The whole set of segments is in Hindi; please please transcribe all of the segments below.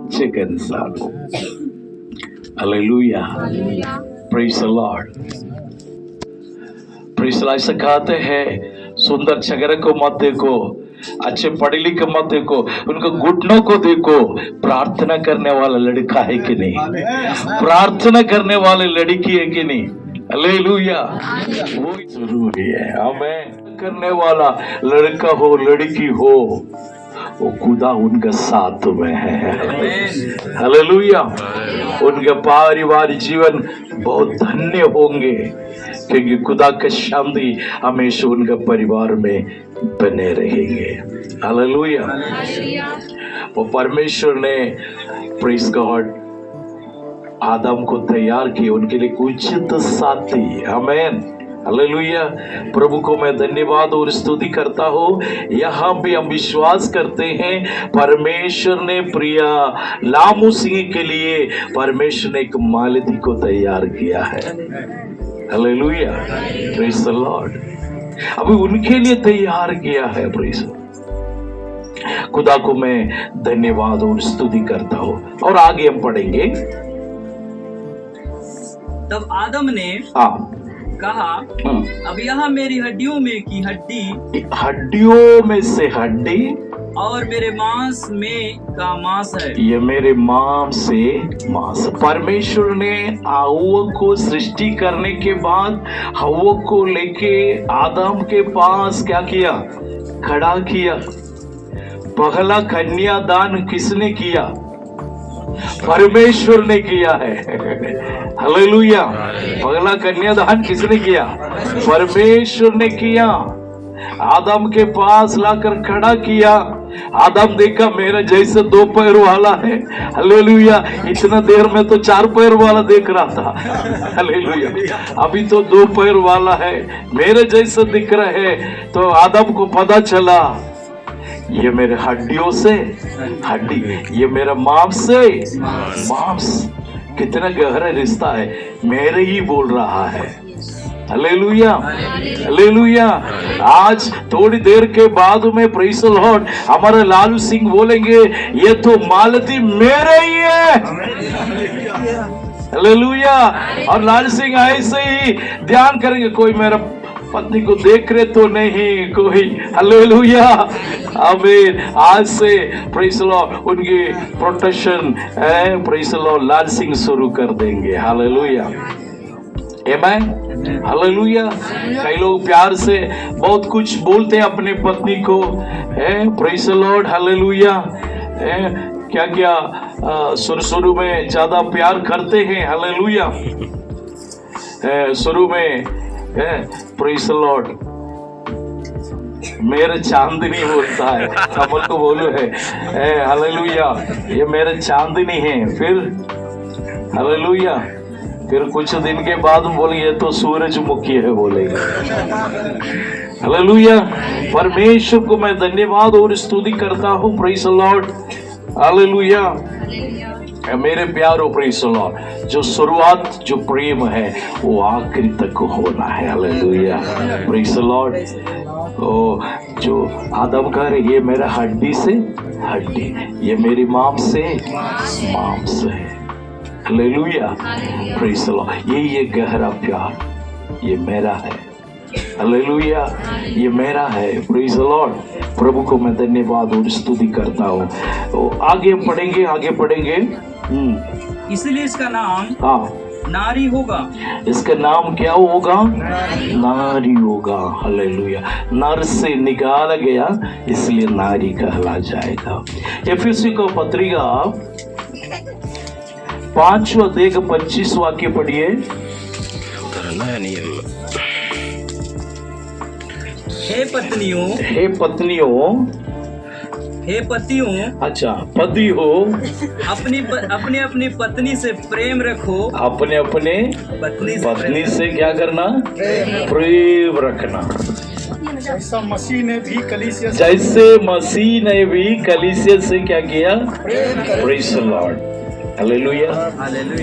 चिकन साल। Hallelujah, praise the Lord. Praise the Lord. ऐसा कहते हैं सुंदर चेहरे को मत देखो, अच्छे पढ़े लिखे मत देखो, उनको घुटनों को देखो। प्रार्थना करने वाला लड़का है कि नहीं, प्रार्थना करने वाली लड़की है कि नहीं। हालेलुया, वो जरूरी है। आमीन। करने वाला लड़का हो लड़की हो, वो खुदा उनका साथ में है। हालेलुया। उनका पारिवारिक जीवन बहुत धन्य होंगे, क्योंकि खुदा का शांति हमेशा उनका परिवार में बने रहेंगे। हालेलुया। वो परमेश्वर ने प्रेज गॉड आदम को तैयार किया, उनके लिए उचित साथी। आमीन। हालेलुया। प्रभु को मैं धन्यवाद और स्तुति करता हूँ। यहाँ भी हम विश्वास करते हैं परमेश्वर ने प्रिया लामू सिंह के लिए परमेश्वर ने एक मालती को तैयार किया है। Hallelujah, praise the Lord. अभी उनके लिए तैयार किया है। प्रेज खुदा को मैं धन्यवाद और स्तुति करता हूँ। और आगे हम पढ़ेंगे। तब आदम ने कहा, अब यह मेरी हड्डियों में की हड्डी, हड्डियों में से हड्डी और मेरे मांस में का मांस है। ये मेरे मांस से मांस। परमेश्वर ने हव्वा को सृष्टि करने के बाद हव्वा को लेके आदम के पास क्या किया, खड़ा किया। पहला कन्यादान किसने किया, परमेश्वर ने किया है। हालेलुया। पहला कन्यादान किसने किया, परमेश्वर ने किया। आदम के पास लाकर खड़ा किया। आदम देखा मेरे जैसे 2 पैर वाला है। हालेलुया। इतना देर में तो 4 पैर वाला देख रहा था। हालेलुया। अभी तो 2 पैर वाला है, मेरे जैसे दिख रहा है। तो आदम को पता चला ये मेरे हड्डियों से हड्डी, ये मेरा मांस से मांस। कितना गहरा रिश्ता है, मेरे ही बोल रहा है। Hallelujah, hallelujah. आज थोड़ी देर के बाद में प्रेज द लॉर्ड हमारे लालू सिंह बोलेंगे ये तो मालती मेरे ही है। हालेलुया। और लालू सिंह ऐसे ही ध्यान करेंगे, कोई मेरा पत्नी को देख रहे तो नहीं कोई। हालेलुया, आमीन। आज से प्रेज द लॉर्ड उनकी प्रोटेक्शन प्रेज द लॉर्ड लाल सिंह शुरू कर देंगे। हालेलुया, आमीन, हालेलुया। कई लोग प्यार से बहुत कुछ बोलते हैं अपने पत्नी को, प्रेज द लॉर्ड। हालेलुया। क्या क्या शुरू में ज्यादा प्यार करते हैं। हालेलुया। शुरू में प्रेज द लॉर्ड मेरे चांदनी बोलता है, कमल को बोलो है हालेलुया ये मेरे चांदनी है। फिर हालेलुया, फिर कुछ दिन के बाद बोले ये तो सूरजमुखी है बोलेगा। हालेलुया। परमेश्वर को मैं धन्यवाद और स्तुति करता हूँ। Praise the Lord. हालेलुया। मेरे प्यारो प्रेज द लॉर्ड, जो शुरुआत जो प्रेम है वो आखिरी तक होना है। Hallelujah, praise the lord. ओ जो आदम कह रहे ये मेरा हड्डी से हड्डी, ये मेरी मांस से मांस है। Hallelujah, praise the Lord. ये गहरा प्यार ये मेरा है। हालेलुया, ये मेरा है। Praise the Lord. प्रभु को मैं धन्यवाद और स्तुति करता हूँ। तो आगे पढ़ेंगे, आगे पढ़ेंगे। इसलिए इसका नाम नारी होगा। इसका नाम क्या होगा, नारी होगा। हालेलुया। नर से निकाला गया इसलिए नारी कहला जाएगा। एफएसी को पत्रिका 5वां अध्याय 25 वाक्य पढ़िए। हे पत्नियों, हे पत्नियों, हे पतियों, अच्छा पति हो, अपनी अपनी पत्नी से प्रेम रखो। अपने अपने पत्नी से क्या करना, प्रेम रखना। जैसा मसीह ने भी कलीसिया से क्या किया, प्रेज द लॉर्ड। हालेलुया।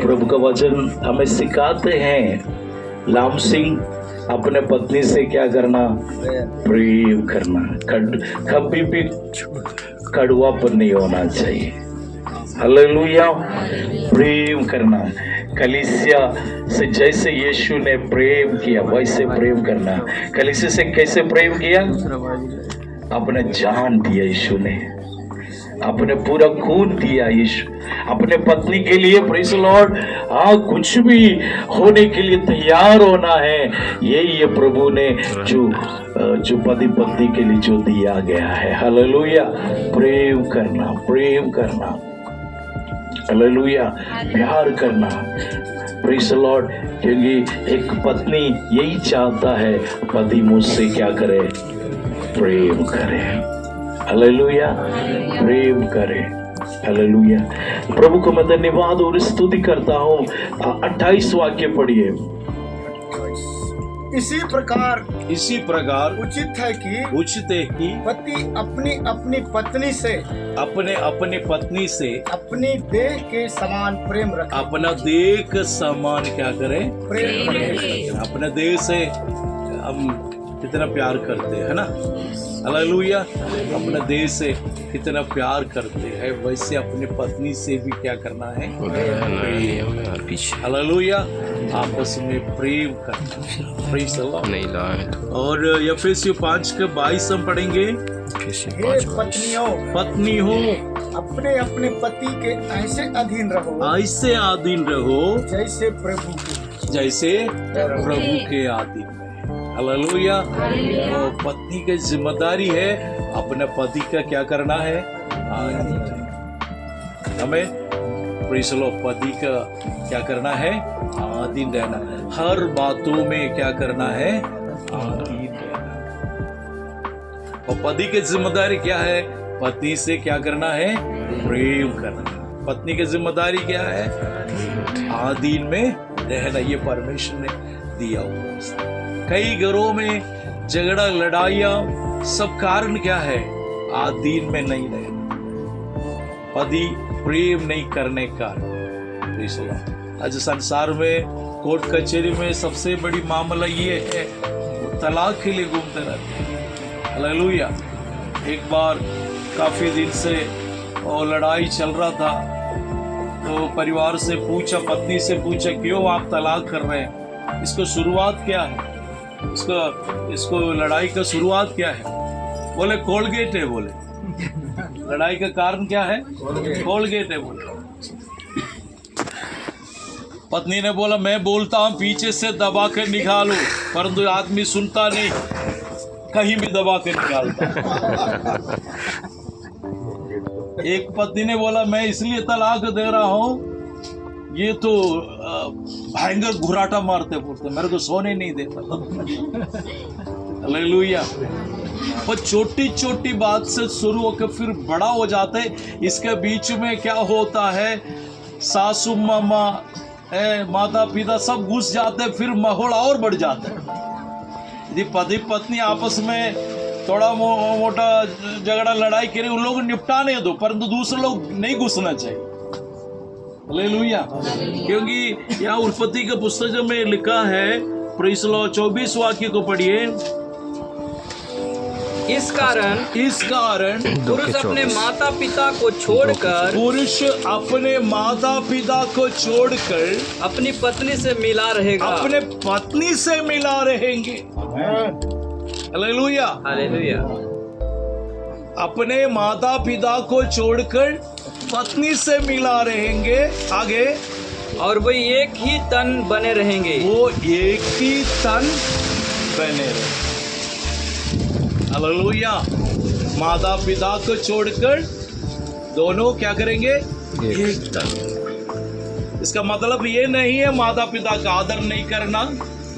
प्रभु का वचन हमें सिखाते हैं लाम सिंह अपने पत्नी से क्या करना, प्रेम करना। कभी भी कड़वापन नहीं होना चाहिए। हालेलुया। प्रेम करना, कलीसिया से जैसे यीशु ने प्रेम किया वैसे प्रेम करना। कलीसिया से कैसे प्रेम किया? अपने जान दिया यीशु ने, अपने पूरा खून दिया यीशु अपने पत्नी के लिए। Praise the Lord. हाँ, कुछ भी होने के लिए तैयार होना है। यही है प्रभु ने जो पति पत्नी के लिए जो दिया गया है। हालेलुया। प्रेम करना, प्रेम करना, हालेलुया, प्यार करना। Praise the Lord. क्योंकि एक पत्नी यही चाहता है पति मुझसे क्या करे? प्रेम करे। हालेलुया, प्रेम करे। हालेलुया। प्रभु को मैं धन्यवाद और स्तुति करता हूँ। 28 वाक्य पढ़िए। इसी प्रकार उचित है कि पति अपनी अपनी पत्नी से अपनी देह के समान प्रेम रखे। अपना देह के समान क्या करे? प्रेम रखे। अपने देह से हम कितना प्यार करते हैं ना। हालेलुया। अपने देह से कितना प्यार करते हैं वैसे अपनी पत्नी से भी क्या करना है? हालेलुया। आपस में प्रेम करना। Praise the Lord. और एफेसियों 5:22 हम पढ़ेंगे। हे पत्नी हो अपने अपने पति के ऐसे अधीन रहो जैसे प्रभु के अधीन। हालेलुया। तो पत्नी की जिम्मेदारी है अपने पति का क्या करना है? हमें प्रेज़ द लॉर्ड पति का क्या करना है? आधीन रहना। हर बातों में क्या करना है? आधीन रहना। और पति की जिम्मेदारी क्या है? पत्नी से क्या करना है? प्रेम करना। पत्नी की जिम्मेदारी क्या है? आधीन में रहना। ये परमेश्वर ने दिया हुआ। कई घरों में झगड़ा, लड़ाइयाँ, सब कारण क्या है? आधीन में नहीं रहना, पति प्रेम नहीं करने का। आज संसार में कोर्ट कचहरी में सबसे बड़ी मामला ये है, तलाक के लिए घूमते रहते हैं। हालेलुया। एक बार काफी दिन से और लड़ाई चल रहा था, तो परिवार से पूछा, पत्नी से पूछा, क्यों आप तलाक कर रहे हैं? इसको शुरुआत क्या है? इसको लड़ाई का शुरुआत क्या है? बोले कोलगेट है। बोले लड़ाई का कारण क्या है? कोलगेट है। बोले पत्नी ने बोला, मैं बोलता हूँ पीछे से दबा कर निकालो, परंतु आदमी सुनता नहीं, कहीं भी दबा कर निकालता। एक पत्नी ने बोला, मैं इसलिए तलाक दे रहा हूँ, ये तो भयंकर घुराटा मारते बोलते, मेरे को सोने नहीं देता। हालेलुया। वो छोटी छोटी बात से शुरू होकर फिर बड़ा हो जाते। इसके बीच में क्या होता है? सासू मामा, माता पिता सब घुस जाते, फिर माहौल और बढ़ जाता है। यदि पति पत्नी आपस में थोड़ा मोटा झगड़ा लड़ाई करे, उन लोग निपटाने दो, परंतु दूसरे लोग नहीं घुसना चाहिए। हालेलुया। क्योंकि यहाँ उत्पत्ति के पुस्तक में लिखा है, प्रेज़ द लॉर्ड, 24 वाक्य को पढ़िए। इस कारण पुरुष अपने माता पिता को छोड़कर अपनी पत्नी से मिला रहेगा, अपने पत्नी से मिला रहेंगे। हालेलुया। हालेलुया। अपने माता पिता को छोड़कर पत्नी से मिला रहेंगे। आगे, और वो एक ही तन बने रहेंगे। हालेलुया। माता पिता को छोड़कर दोनों क्या करेंगे? एक तन। इसका मतलब ये नहीं है माता पिता का आदर नहीं करना।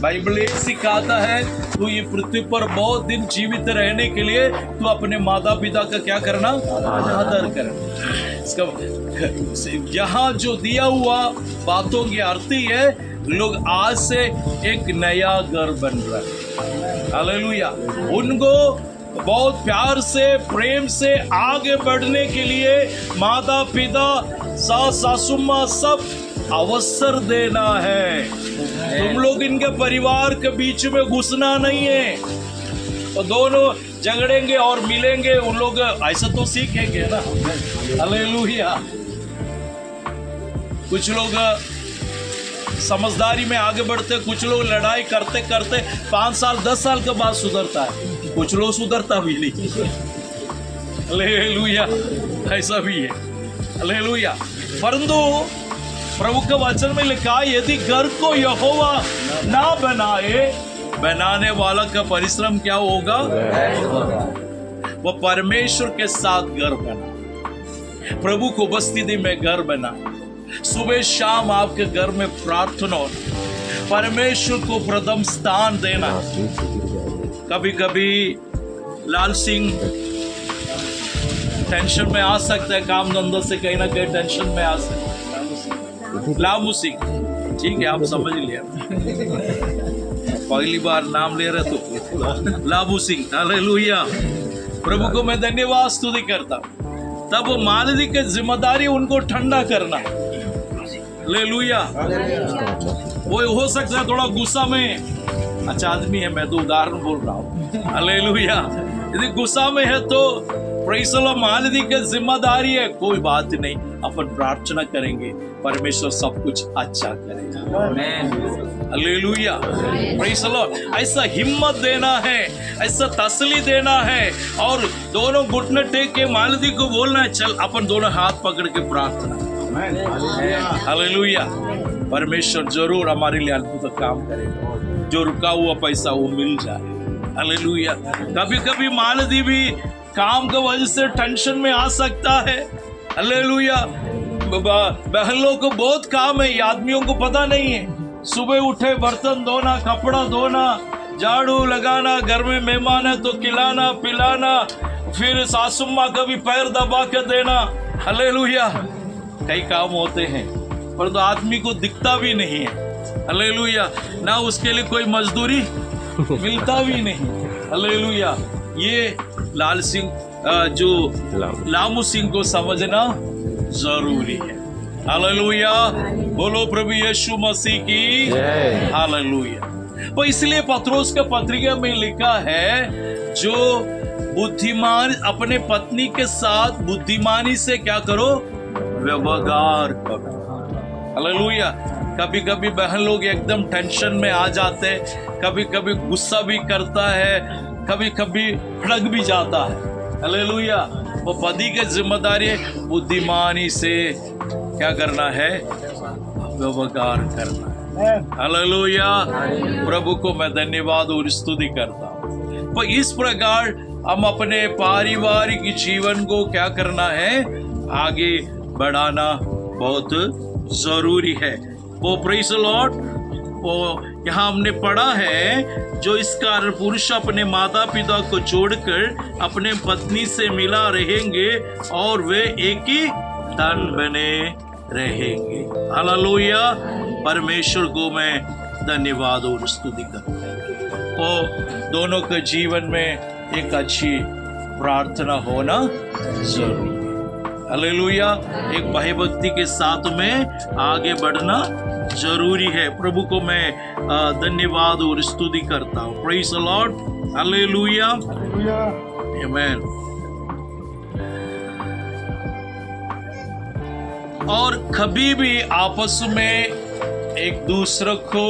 बाइबल ये सिखाता है, तू ये पृथ्वी पर बहुत दिन जीवित रहने के लिए तू अपने माता पिता का क्या करना? आदर करना। इसका यहाँ जो दिया हुआ बातों की अर्थ है, लोग आज से एक नया घर बन रहा है। हालेलुया। उनको बहुत प्यार से, प्रेम से आगे बढ़ने के लिए माता पिता, सास सासू माँ सब अवसर देना है। तुम लोग इनके परिवार के बीच में घुसना नहीं है। तो दोनों झगड़ेंगे और मिलेंगे, उन लोग ऐसा तो सीखेंगे ना। हालेलुया। कुछ लोग समझदारी में आगे बढ़ते, कुछ लोग लड़ाई करते करते 5 साल 10 साल के बाद सुधरता है, कुछ लोग सुधरता भी नहीं। हालेलुया, ऐसा भी है। हालेलुया। परंतु प्रभु के वचन में लिखा, यदि घर को यहोवा ना बनाए, बनाने वाला का परिश्रम क्या होगा? वो परमेश्वर के साथ घर बना, प्रभु को उपस्थिति में घर बना, सुबह शाम आपके घर में प्रार्थना, परमेश्वर को प्रथम स्थान देना। कभी कभी लाल सिंह टेंशन में आ सकता है, काम धंधों से कहीं ना कहीं टेंशन में आ सकता है। लामू सिंह, ठीक है, आप समझ लिया, पहली बार नाम ले रहे तो लाबू सिंह। हालेलुया। प्रभु को मैं धन्यवाद स्तुति करता। तब मालदी की जिम्मेदारी उनको ठंडा करना। हालेलुया। वो हो सकता है थोड़ा गुस्सा में, अच्छा आदमी है, मैं तो उदाहरण बोल रहा हूँ। हालेलुया। यदि गुस्सा में है तो प्रेज़ द लॉर्ड, मालदी की जिम्मेदारी है, कोई बात नहीं, अपन प्रार्थना करेंगे, परमेश्वर सब कुछ अच्छा करेगा। हालेलुया। Praise the Lord. ऐसा हिम्मत देना है, ऐसा तसल्ली देना है, और दोनों घुटने टेक के मालदी को बोलना है, चल अपन दोनों हाथ पकड़ के प्रार्थना। हालेलुया। परमेश्वर जरूर हमारे लिए अद्भुत काम करेगा, जो रुका हुआ पैसा वो मिल जाए। हालेलुया। कभी कभी मालदी भी काम की वजह से टेंशन में आ सकता है। हालेलुया। बहनों को बहुत काम है, ये आदमियों को पता नहीं है। सुबह उठे बर्तन धोना, कपड़ा धोना, झाड़ू लगाना, घर में मेहमान है तो खिलाना पिलाना, फिर सासू माँ का भी पैर दबा के देना। हालेलुया। कई काम होते हैं, पर तो आदमी को दिखता भी नहीं है। हालेलुया। ना उसके लिए कोई मजदूरी मिलता भी नहीं। हालेलुया। ये लाल सिंह जो लामू सिंह को समझना जरूरी है। हालेलुया। बोलो प्रभु यीशु मसीह की। हालेलुया। तो इसलिए पत्रोस के पत्रिका में लिखा है, जो बुद्धिमान अपने पत्नी के साथ बुद्धिमानी से क्या करो? व्यवहार करो। हालेलुया। कभी कभी बहन लोग एकदम टेंशन में आ जाते हैं, कभी कभी गुस्सा भी करता है, कभी कभी भड़क भी जाता है। हालेलुया। वो पति की जिम्मेदारी है बुद्धिमानी से क्या करना है? व्यवहार करना है। हालेलुया। प्रभु को मैं धन्यवाद और स्तुति करता हूँ। तो इस प्रकार हम अपने पारिवारिक जीवन को क्या करना है? आगे बढ़ाना बहुत जरूरी है। वो प्रेज़ द लॉर्ड, वो यहाँ हमने पढ़ा है, जो इस कारण पुरुष अपने माता पिता को छोड़कर अपने पत्नी से मिला रहेंगे और वे एक ही तन बने रहेंगे। हालेलुया। परमेश्वर को मैं धन्यवाद और स्तुति करता हूँ। तो दोनों के जीवन में एक अच्छी प्रार्थना होना जरूरी है। हालेलुया। एक भाई भक्ति के साथ में आगे बढ़ना जरूरी है। प्रभु को मैं धन्यवाद और स्तुति करता हूँ। Praise the Lord. हालेलुया। आमीन। और कभी भी आपस में एक दूसरे को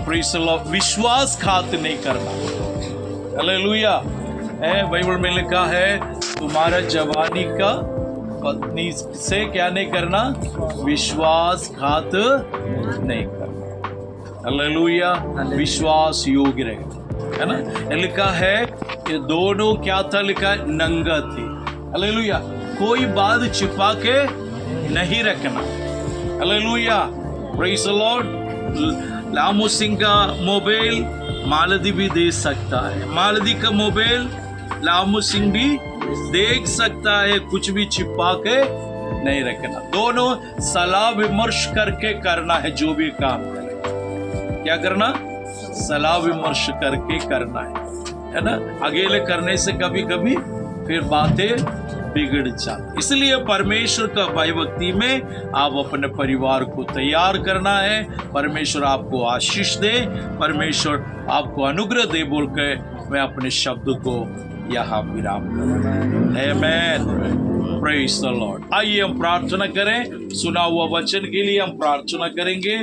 प्रेज़ द लॉर्ड विश्वासघात नहीं करना। हालेलुया। बाइबल में लिखा है, तुम्हारा जवानी का पत्नी से क्या नहीं करना? विश्वासघात नहीं करना। हालेलुया। विश्वास योग्य रहेगा, है ना? लिखा है कि दोनों क्या था? लिखा है नंगा थे। हालेलुया। कोई बात छिपा के नहीं रखना। Hallelujah. Praise the Lord. Lamu Singh का मोबाइल मालदी भी दे सकता है, मालदी का मोबाइल लामू सिंह भी देख सकता है, कुछ भी छिपा के नहीं रखना। दोनों सलाह विमर्श करके करना है। जो भी काम करें, क्या करना? सलाह विमर्श करके करना है ना? अकेले करने से कभी कभी फिर बातें बिगड़ जाती। इसलिए परमेश्वर का भाई भक्ति में आप अपने परिवार को तैयार करना है। परमेश्वर आपको आशीष दे, परमेश्वर आपको अनुग्रह दे बोल के मैं अपने शब्द को यहाँ विराम करूँ। आमीन। Praise the Lord. आइए हम प्रार्थना करें, सुना हुआ वचन के लिए हम प्रार्थना करेंगे।